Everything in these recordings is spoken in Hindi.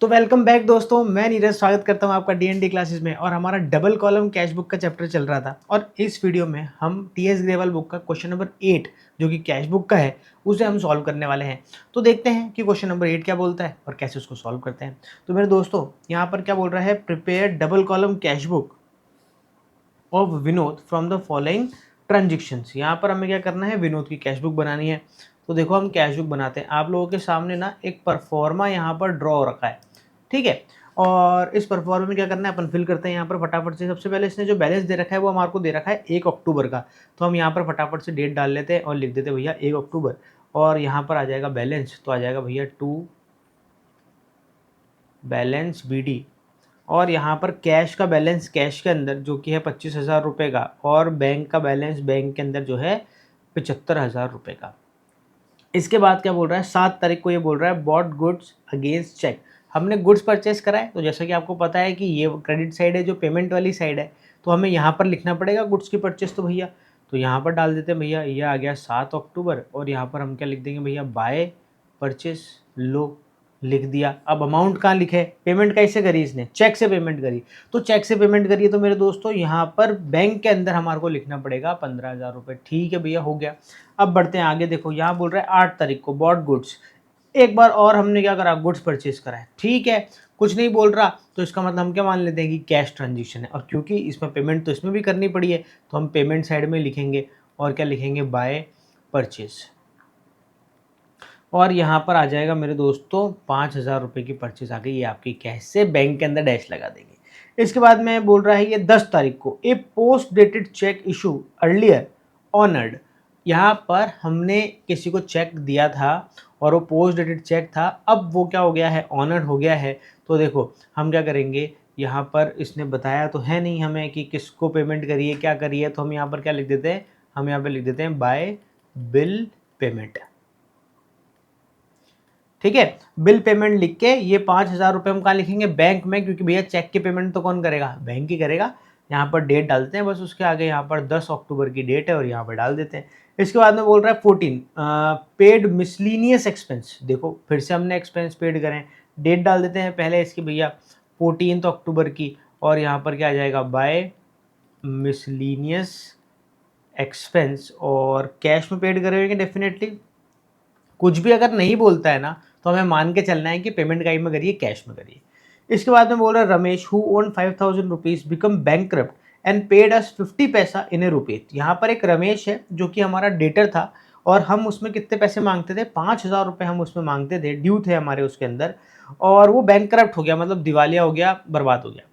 तो वेलकम बैक दोस्तों, मैं नीरज स्वागत करता हूं आपका डी क्लासेस में। और हमारा डबल कॉलम कैश बुक का चैप्टर चल रहा था और इस वीडियो में हम टीएस ग्रेवल बुक का क्वेश्चन नंबर 8 जो कि कैश बुक का है उसे हम सॉल्व करने वाले हैं। तो देखते हैं कि क्वेश्चन नंबर 8 क्या बोलता है और कैसे उसको सॉल्व करते हैं। तो मेरे दोस्तों यहाँ पर क्या बोल रहा है, prepare double column cash book of Vinod from the following transactions. यहाँ पर हमें क्या करना है, विनोद की कैश बुक बनानी है। तो देखो हम कैश बुक बनाते हैं। आप लोगों के सामने ना एक परफॉर्मा यहाँ पर ड्रॉ हो रखा है, ठीक है। और इस परफॉर्मा में क्या करना है, अपन फिल करते हैं यहाँ पर फटाफट से। सबसे पहले इसने जो बैलेंस दे रखा है वो हमारे को दे रखा है 1 अक्टूबर का। तो हम यहाँ पर फटाफट से डेट डाल लेते हैं और लिख देते हैं भैया 1 अक्टूबर। और यहाँ पर आ जाएगा बैलेंस, तो आ जाएगा भैया 2 बैलेंस BD। और यहाँ पर कैश का बैलेंस कैश के अंदर जो कि है 25,000 रुपये का, और बैंक का बैलेंस बैंक के अंदर जो है 75,000 रुपये का। इसके बाद क्या बोल रहा है, 7 तारीख को ये बोल रहा है बॉट गुड्स अगेंस्ट चेक। हमने गुड्स परचेस करा है, तो जैसा कि आपको पता है कि ये क्रेडिट साइड है जो पेमेंट वाली साइड है, तो हमें यहाँ पर लिखना पड़ेगा गुड्स की परचेस। तो भैया तो यहाँ पर डाल देते हैं भैया, ये आ गया 7 अक्टूबर। और यहाँ पर हम क्या लिख देंगे भैया, बाय परचेस लो, लिख दिया। अब अमाउंट कहाँ लिखे, पेमेंट कैसे करी इसने, चेक से पेमेंट करी। तो चेक से पेमेंट करिए तो मेरे दोस्तों यहाँ पर बैंक के अंदर हमारे को लिखना पड़ेगा 15,000 रुपये। ठीक है भैया, हो गया। अब बढ़ते हैं आगे। देखो यहाँ बोल रहा है 8 तारीख को बॉट गुड्स। एक बार और हमने क्या करा, गुड्स परचेज करा है, ठीक है। कुछ नहीं बोल रहा तो इसका मतलब हम क्या मान लेते हैं कि कैश ट्रांजेक्शन है। और क्योंकि इसमें पेमेंट तो इसमें भी करनी पड़ी है, तो हम पेमेंट साइड में लिखेंगे और क्या लिखेंगे, बाय परचेज। और यहाँ पर आ जाएगा मेरे दोस्तों 5,000 रुपये की परचेज आ गई, ये आपकी कैश से बैंक के अंदर डैश लगा देंगे। इसके बाद में बोल रहा है ये 10 तारीख को a post dated cheque issue earlier honoured. यहाँ पर हमने किसी को चेक दिया था और वो पोस्ट डेटेड चेक था, अब वो क्या हो गया है, ऑनर्ड हो गया है। तो देखो हम क्या करेंगे, यहाँ पर इसने बताया तो है नहीं हमें कि किसको पेमेंट करिए क्या करिए, तो हम यहाँ पर क्या लिख देते हैं, हम यहाँ पर लिख देते हैं बाय बिल पेमेंट। ठीक है, बिल पेमेंट लिख के ये 5,000 रुपये हम कहाँ लिखेंगे, बैंक में, क्योंकि भैया चेक की पेमेंट तो कौन करेगा, बैंक ही करेगा। यहाँ पर डेट डालते हैं बस, उसके आगे यहाँ पर 10 अक्टूबर की डेट है और यहाँ पर डाल देते हैं। इसके बाद में बोल रहा है 14 पेड मिसलीनियस एक्सपेंस। देखो फिर से हमने एक्सपेंस पेड करें, डेट डाल देते हैं पहले इसकी भैया 14 अक्टूबर की। और यहाँ पर क्या आ जाएगा, बाय मिसलीनियस एक्सपेंस। और कैश में पेड करेंगे डेफिनेटली। कुछ भी अगर नहीं बोलता है ना तो हमें मान के चलना है कि पेमेंट काइंड में करिए, कैश में करिए। इसके बाद में बोल रहा है Ramesh who own 5,000 rupees become bankrupt and paid us 50 paisa इन ए रुपये। यहाँ पर एक रमेश है जो कि हमारा डेटर था और हम उसमें कितने पैसे मांगते थे, 5,000 रुपये हम उसमें मांगते थे, ड्यू थे हमारे उसके अंदर। और वो बैंकक्रप्ट हो गया, मतलब दिवालिया हो गया, बर्बाद हो गया।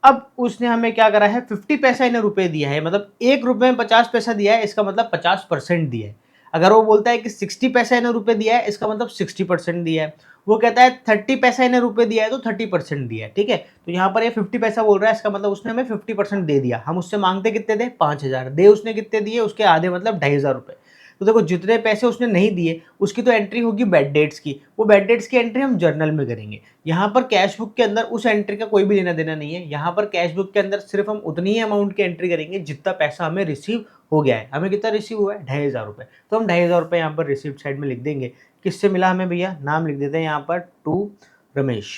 अब उसने हमें क्या करा है, 50 पैसा इन रुपये दिया है, मतलब 1 रुपये में 50 पैसा दिया है, इसका मतलब 50% दिया है। अगर वो बोलता है कि 60 पैसा इन रुपये दिया है, इसका मतलब 60% दिया है। वो कहता है 30 पैसा इन रुपये दिया है तो 30% दिया है, ठीक है। तो यहाँ पर ये 50 पैसा बोल रहा है, इसका मतलब उसने हमें 50% दे दिया। हम उससे मांगते कितने थे, 5,000 दे, उसने कितने दिए, उसके आधे मतलब 2,500 रुपये। तो देखो जितने पैसे उसने नहीं दिए उसकी तो एंट्री होगी बैड डेट्स की, वो बैड डेट्स की एंट्री हम जर्नल में करेंगे। यहाँ पर कैश बुक के अंदर उस एंट्री का कोई भी लेना देना नहीं है। यहाँ पर कैश बुक के अंदर सिर्फ हम उतनी ही अमाउंट की एंट्री करेंगे जितना पैसा हमें रिसीव हो गया है। हमें कितना रिसीव हुआ है, 2,500 रुपये। तो हम 2,500 रुपये यहाँ पर रिसिप्ट साइड में लिख देंगे। किससे मिला हमें भैया, नाम लिख देते हैं यहाँ पर टू रमेश।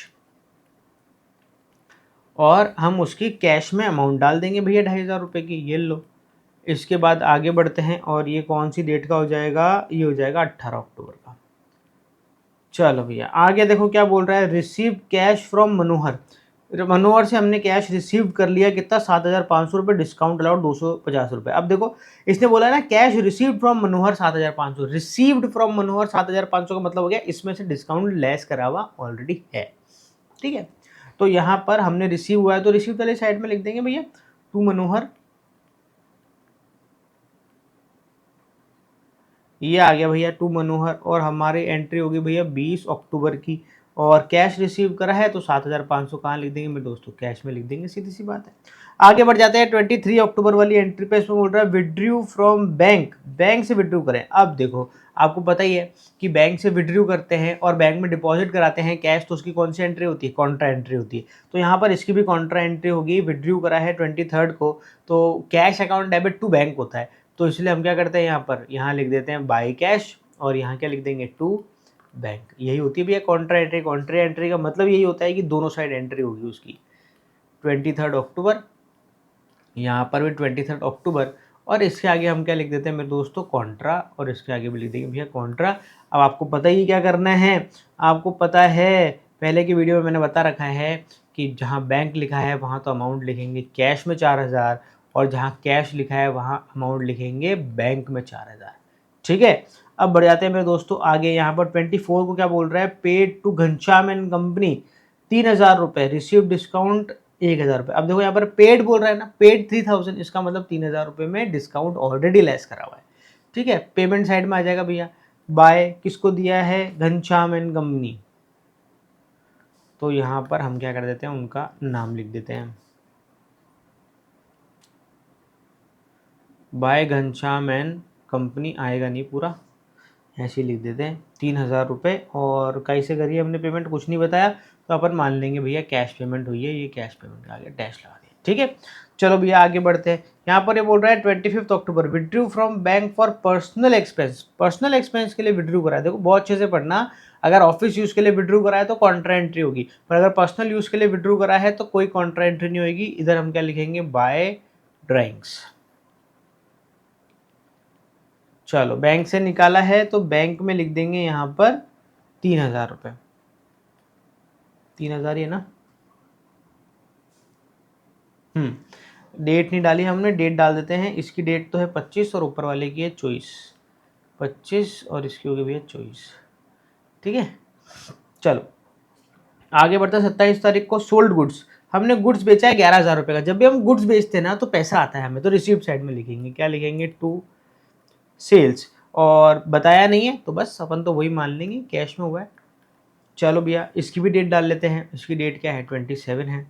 और हम उसकी कैश में अमाउंट डाल देंगे भैया 2,500 रुपये की, ये लो। इसके बाद आगे बढ़ते हैं और ये कौन सी डेट का हो जाएगा, ये हो जाएगा 18 अक्टूबर का। चलो भैया आगे देखो क्या बोल रहा है, रिसीव कैश फ्रॉम मनोहर। मनोहर से हमने कैश रिसीव कर लिया, कितना, 7,500 रुपये, डिस्काउंट अलाउड 250 रुपये। अब देखो इसने बोला है ना, cash received from Manohar 7,500, received from Manohar 7,500 का मतलब हो गया इसमें से डिस्काउंट लेस करा हुआ ऑलरेडी है, ठीक है। तो यहाँ पर हमने रिसीव हुआ है तो रिसीव वाली साइड में लिख देंगे भैया टू मनोहर, ये आ गया भैया टू मनोहर। और हमारी एंट्री होगी भैया 20 अक्टूबर की। और कैश रिसीव करा है तो 7,500 कहाँ लिख देंगे मेरे दोस्तों, कैश में लिख देंगे, सीधी सी बात है। आगे बढ़ जाते हैं 23 अक्टूबर वाली एंट्री पे। इसमें बोल रहा है विड्रू फ्रॉम बैंक, बैंक से विड्रू करें। अब देखो आपको पता ही है कि बैंक से विड्रू करते हैं और बैंक में डिपॉजिट कराते हैं कैश, तो उसकी कौन सी एंट्री होती है, कॉन्ट्रा एंट्री होती है। तो यहाँ पर इसकी भी कॉन्ट्रा एंट्री होगी। विड्रू करा है 23 को, तो cash account debit to bank होता है, तो इसलिए हम क्या करते हैं, यहाँ पर यहाँ लिख देते हैं बाई कैश और यहाँ क्या लिख देंगे टू बैंक। यही होती है भैया कॉन्ट्रा एंट्री। कॉन्ट्रा एंट्री का मतलब यही होता है कि दोनों साइड एंट्री होगी उसकी। 23 अक्टूबर, यहाँ पर भी 23 अक्टूबर, और इसके आगे हम क्या लिख देते हैं मेरे दोस्तों, कॉन्ट्रा, और इसके आगे भी लिख देंगे भैया कॉन्ट्रा। अब आपको पता ही क्या करना है, आपको पता है पहले की वीडियो में मैंने बता रखा है कि जहाँ बैंक लिखा है वहाँ तो अमाउंट लिखेंगे कैश में 4000, और जहाँ कैश लिखा है वहाँ अमाउंट लिखेंगे बैंक में 4000। ठीक है, अब बढ़ जाते हैं मेरे दोस्तों आगे। यहाँ पर 24 को क्या बोल रहा है, paid to Ghanshyam and company 3000 रुपये, रिसीव डिस्काउंट 1000 रुपये। अब देखो यहाँ पर पेड बोल रहा है ना, पेड 3000, इसका मतलब 3000 रुपये में डिस्काउंट ऑलरेडी लेस करा हुआ है। ठीक है, पेमेंट साइड में आ जाएगा भैया, बाय किसको दिया है, घनश्याम एंड कंपनी। तो यहाँ पर हम क्या कर देते हैं, उनका नाम लिख देते हैं, बाय घनश्याम एंड कंपनी, आएगा नहीं पूरा, ऐसे लिख देते हैं 3000 रुपये। और कैसे करिए हमने पेमेंट, कुछ नहीं बताया, तो अपन मान लेंगे भैया कैश पेमेंट हुई है, ये कैश पेमेंट आगे डैश लगा दिया। ठीक है, चलो भैया आगे बढ़ते हैं। यहाँ पर ये बोल रहा है 25 October, withdrew from bank for personal expense. Personal expense के लिए विड्रू करा है, देखो बहुत अच्छे से पढ़ना, अगर ऑफिस यूज़ के लिए विड्रू करा है तो कॉन्ट्रा एंट्री होगी, पर अगर पर्सनल यूज़ के लिए विड्रू करा है तो कोई कॉन्ट्रा एंट्री नहीं होगी। इधर हम क्या लिखेंगे, बाय ड्राइंग्स। चलो बैंक से निकाला है तो बैंक में लिख देंगे यहाँ पर 3000 रुपये, 3000 ही है ना। डेट नहीं डाली हमने, डेट डाल देते हैं। इसकी डेट तो है 25 और ऊपर वाले की है 24, 25 और इसकी होगी भैया 24। ठीक है, चलो आगे बढ़ता है। 27 तारीख को सोल्ड गुड्स, हमने गुड्स बेचा है 11,000 रुपये का। जब भी हम गुड्स बेचते हैं ना तो पैसा आता है हमें, तो रिसीप्ट साइड में लिखेंगे, क्या लिखेंगे, टू सेल्स, और बताया नहीं है तो बस अपन तो वही मान लेंगे कैश में हुआ है। चलो भैया इसकी भी डेट डाल लेते हैं, इसकी डेट क्या है, 27 है।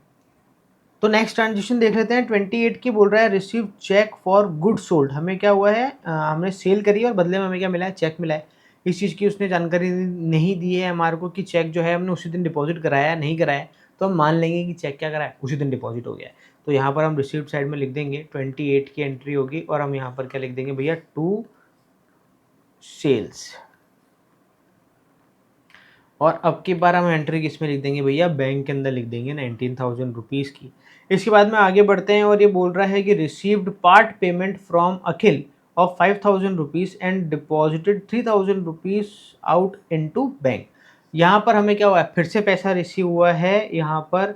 तो नेक्स्ट ट्रांजेक्शन देख लेते हैं, 28 की बोल रहा है, receive cheque for good sold. हमें क्या हुआ है, हमने सेल करी है और बदले में हमें क्या मिला है, चेक मिला है। इस चीज़ की उसने जानकारी नहीं दी है हमारे को कि चेक जो है हमने उसी दिन डिपॉजिट कराया है, नहीं कराया है, तो हम मान लेंगे कि चेक क्या करा है, उसी दिन डिपॉजिट हो गया है। तो यहाँ पर हम रिसीप्ट साइड में लिख देंगे 28 की एंट्री होगी, और हम यहाँ पर क्या लिख देंगे भैया, टू सेल्स। और अब की बार हम एंट्री किस में लिख देंगे भैया, बैंक के अंदर लिख देंगे 19,000 रुपीज़ की। इसके बाद में आगे बढ़ते हैं, और ये बोल रहा है कि received part payment from Akhil of 5,000 rupees and deposited 3,000 rupees out into bank. यहाँ पर हमें क्या हुआ है, फिर से पैसा रिसीव हुआ है यहाँ पर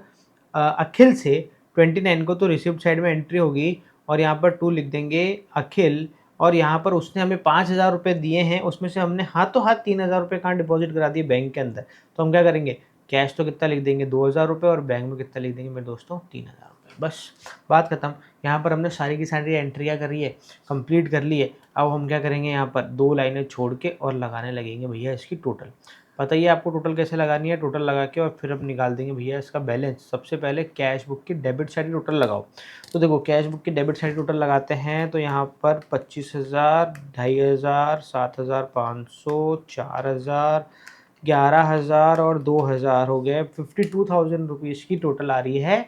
अखिल से 29 को, तो रिसिप्ट साइड में एंट्री होगी, और यहाँ पर टू लिख देंगे अखिल, और यहाँ पर उसने हमें 5,000 रुपये दिए हैं, उसमें से हमने हाथों हाथ 3,000 रुपये कहाँ डिपॉजिट करा दिए, बैंक के अंदर। तो हम क्या करेंगे, कैश तो कितना लिख देंगे, 2,000 रुपये, और बैंक में कितना लिख देंगे मेरे दोस्तों, 3,000 रुपये। बस बात खत्म। यहाँ पर हमने सारी की सारी एंट्रियाँ करी है, कंप्लीट कर ली है। अब हम क्या करेंगे, यहाँ पर 2 लाइनें छोड़ के और लगाने लगेंगे भैया इसकी टोटल। पता ही है आपको टोटल कैसे लगानी है, टोटल लगा के और फिर अब निकाल देंगे भैया इसका बैलेंस। सबसे पहले कैश बुक की डेबिट साइड टोटल लगाओ। तो देखो कैश बुक की डेबिट साइड टोटल लगाते हैं, तो यहाँ पर 25,000, 2,500, 7,500, 4,000, 11,000 और 2,000 हो गए, 52,000 रुपीज़ की टोटल आ रही है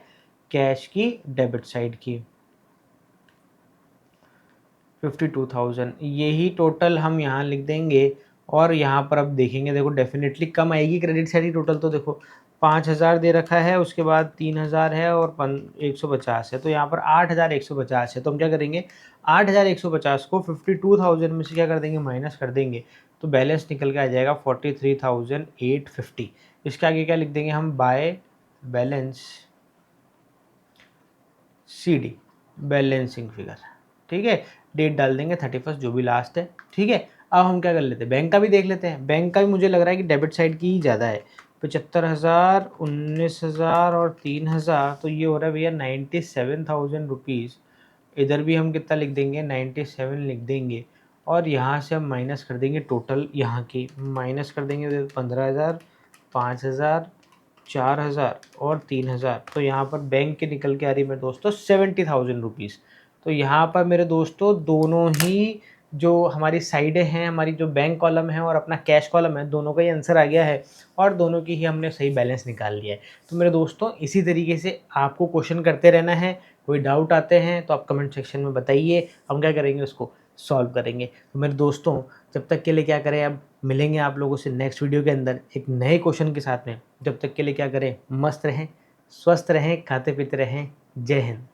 कैश की डेबिट साइड की। 52,000 यही टोटल हम यहाँ लिख देंगे, और यहाँ पर अब देखेंगे, देखो डेफिनेटली कम आएगी क्रेडिट साइड की टोटल। तो देखो 5,000 दे रखा है, उसके बाद 3,000 है, और 150 है, तो यहाँ पर 8,150 है। तो हम क्या करेंगे, 8,150 को 52,000 में से क्या कर देंगे, माइनस कर देंगे, तो बैलेंस निकल के आ जाएगा 43,850। इसके आगे क्या लिख देंगे हम, by balance CD, balancing figure. ठीक है, डेट डाल देंगे 31 जो भी लास्ट है। ठीक है, अब हम क्या कर लेते हैं, बैंक का भी देख लेते हैं। बैंक का भी मुझे लग रहा है कि डेबिट साइड की ही ज़्यादा है, 75,000, 19,000 और 3,000, तो ये हो रहा है भैया 97,000 रुपीज़। इधर भी हम कितना लिख देंगे, 97 लिख देंगे, और यहाँ से हम माइनस कर देंगे टोटल, यहाँ की माइनस कर देंगे 15,000, 5,000, 4,000 और 3,000। तो यहाँ पर बैंक के निकल के आ रही है मेरे दोस्तों 70,000 रुपीज़। तो यहाँ पर मेरे दोस्तों दोनों ही जो हमारी साइडें हैं, हमारी जो बैंक कॉलम है और अपना कैश कॉलम है, दोनों का ही आंसर आ गया है, और दोनों की ही हमने सही बैलेंस निकाल लिया है। तो मेरे दोस्तों इसी तरीके से आपको क्वेश्चन करते रहना है। कोई डाउट आते हैं तो आप कमेंट सेक्शन में बताइए, हम क्या करेंगे उसको सॉल्व करेंगे। तो मेरे दोस्तों जब तक के लिए क्या करें, अब मिलेंगे आप लोगों से नेक्स्ट वीडियो के अंदर एक नए क्वेश्चन के साथ में। जब तक के लिए क्या करें, मस्त रहें, स्वस्थ रहें, खाते पीते रहें। जय हिंद।